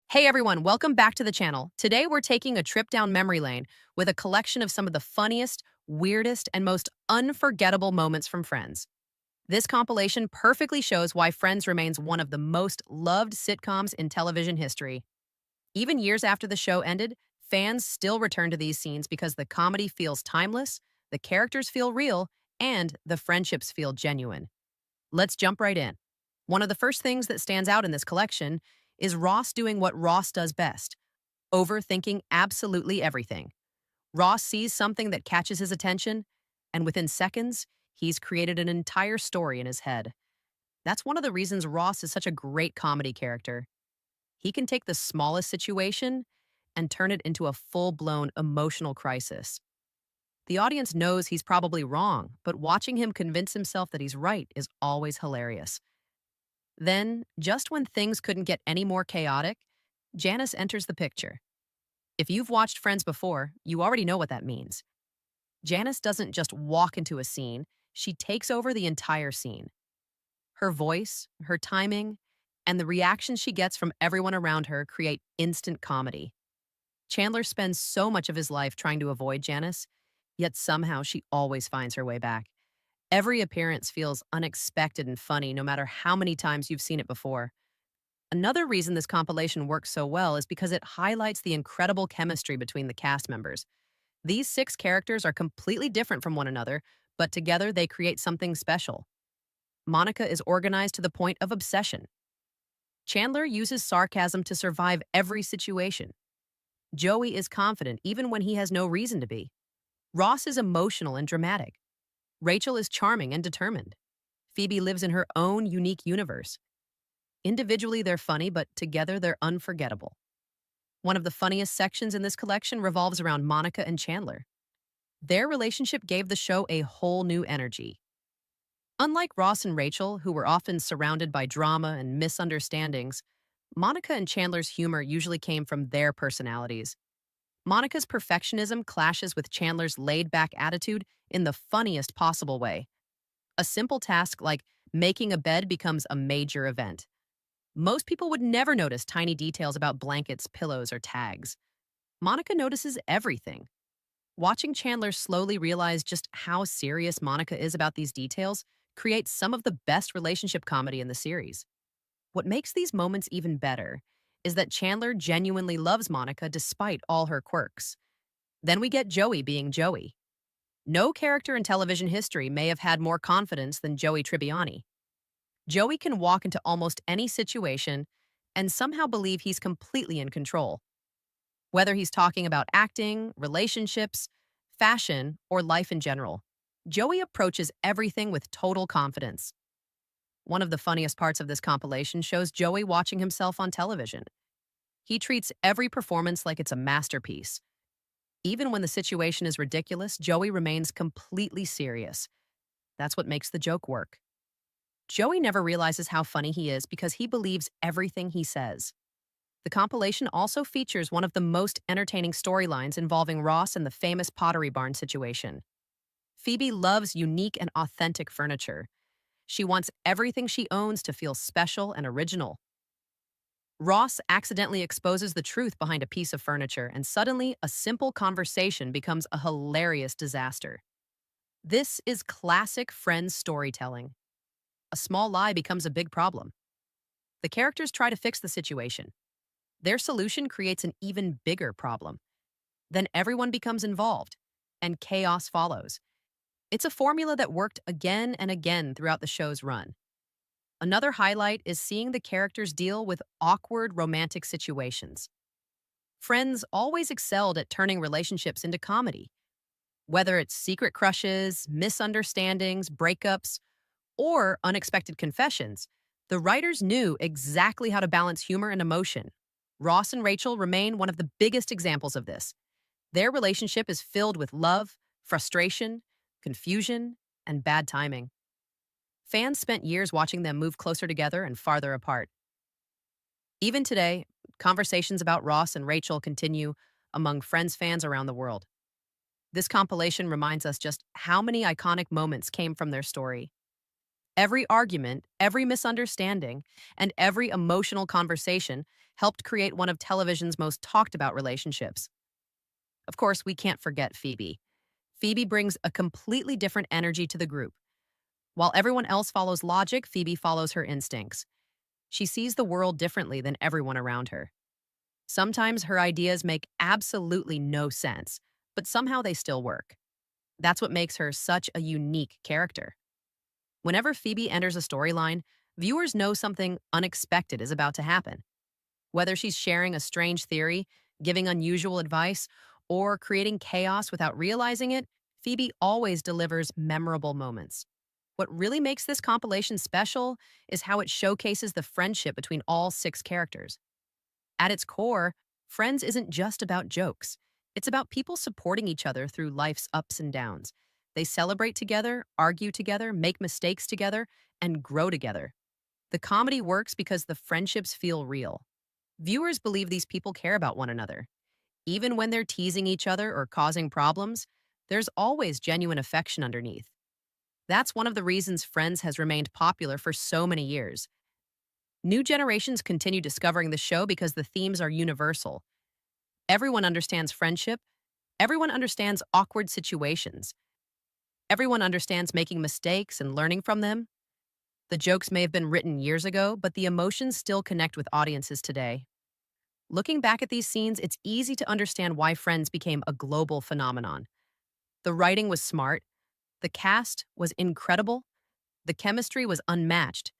Hey everyone, welcome back to the channel. Today we're taking a trip down memory lane with a collection of some of the funniest, weirdest, and most unforgettable moments from Friends. This compilation perfectly shows why Friends remains one of the most loved sitcoms in television history. Even years after the show ended, fans still return to these scenes because the comedy feels timeless, the characters feel real, and the friendships feel genuine. Let's jump right in. One of the first things that stands out in this collection is Ross doing what Ross does best: overthinking absolutely everything. Ross sees something that catches his attention, and within seconds, he's created an entire story in his head. That's one of the reasons Ross is such a great comedy character. He can take the smallest situation and turn it into a full blown emotional crisis. The audience knows he's probably wrong, but watching him convince himself that he's right is always hilarious. Then, just when things couldn't get any more chaotic, Janice enters the picture. If you've watched Friends before, you already know what that means. Janice doesn't just walk into a scene, she takes over the entire scene. Her voice, her timing, and the reactions she gets from everyone around her create instant comedy. Chandler spends so much of his life trying to avoid Janice, yet somehow she always finds her way back. Every appearance feels unexpected and funny no matter how many times you've seen it before. Another reason this compilation works so well is because it highlights the incredible chemistry between the cast members. These six characters are completely different from one another, but together they create something special. Monica is organized to the point of obsession. Chandler uses sarcasm to survive every situation. Joey is confident even when he has no reason to be. Ross is emotional and dramatic. Rachel is charming and determined. Phoebe lives in her own unique universe. Individually, they're funny, but together they're unforgettable. One of the funniest sections in this collection revolves around Monica and Chandler. Their relationship gave the show a whole new energy. Unlike Ross and Rachel, who were often surrounded by drama and misunderstandings, Monica and Chandler's humor usually came from their personalities. Monica's perfectionism clashes with Chandler's laid back attitude in the funniest possible way. A simple task like making a bed becomes a major event. Most people would never notice tiny details about blankets, pillows, or tags. Monica notices everything. Watching Chandler slowly realize just how serious Monica is about these details creates some of the best relationship comedy in the series. What makes these moments even better is that Chandler genuinely loves Monica despite all her quirks. Then we get Joey being Joey. No character in television history may have had more confidence than Joey Tribbiani. Joey can walk into almost any situation and somehow believe he's completely in control. Whether he's talking about acting, relationships, fashion, or life in general, Joey approaches everything with total confidence. One of the funniest parts of this compilation shows Joey watching himself on television. He treats every performance like it's a masterpiece. Even when the situation is ridiculous, Joey remains completely serious. That's what makes the joke work. Joey never realizes how funny he is because he believes everything he says. The compilation also features one of the most entertaining storylines involving Ross and the famous Pottery Barn situation. Phoebe loves unique and authentic furniture. She wants everything she owns to feel special and original. Ross accidentally exposes the truth behind a piece of furniture, and suddenly a simple conversation becomes a hilarious disaster. This is classic Friends storytelling. A small lie becomes a big problem. The characters try to fix the situation. Their solution creates an even bigger problem. Then everyone becomes involved, and chaos follows. It's a formula that worked again and again throughout the show's run. Another highlight is seeing the characters deal with awkward romantic situations. Friends always excelled at turning relationships into comedy. Whether it's secret crushes, misunderstandings, breakups, or unexpected confessions, the writers knew exactly how to balance humor and emotion. Ross and Rachel remain one of the biggest examples of this. Their relationship is filled with love, frustration, confusion, and bad timing. Fans spent years watching them move closer together and farther apart. Even today, conversations about Ross and Rachel continue among Friends fans around the world. This compilation reminds us just how many iconic moments came from their story. Every argument, every misunderstanding, and every emotional conversation helped create one of television's most talked about relationships. Of course, we can't forget Phoebe. Phoebe brings a completely different energy to the group. While everyone else follows logic, Phoebe follows her instincts. She sees the world differently than everyone around her. Sometimes her ideas make absolutely no sense, but somehow they still work. That's what makes her such a unique character. Whenever Phoebe enters a storyline, viewers know something unexpected is about to happen. Whether she's sharing a strange theory, giving unusual advice, or creating chaos without realizing it, Phoebe always delivers memorable moments. What really makes this compilation special is how it showcases the friendship between all six characters. At its core, Friends isn't just about jokes. It's about people supporting each other through life's ups and downs. They celebrate together, argue together, make mistakes together, and grow together. The comedy works because the friendships feel real. Viewers believe these people care about one another. Even when they're teasing each other or causing problems, there's always genuine affection underneath. That's one of the reasons Friends has remained popular for so many years. New generations continue discovering the show because the themes are universal. Everyone understands friendship. Everyone understands awkward situations. Everyone understands making mistakes and learning from them. The jokes may have been written years ago, but the emotions still connect with audiences today. Looking back at these scenes, it's easy to understand why Friends became a global phenomenon. The writing was smart, the cast was incredible, the chemistry was unmatched,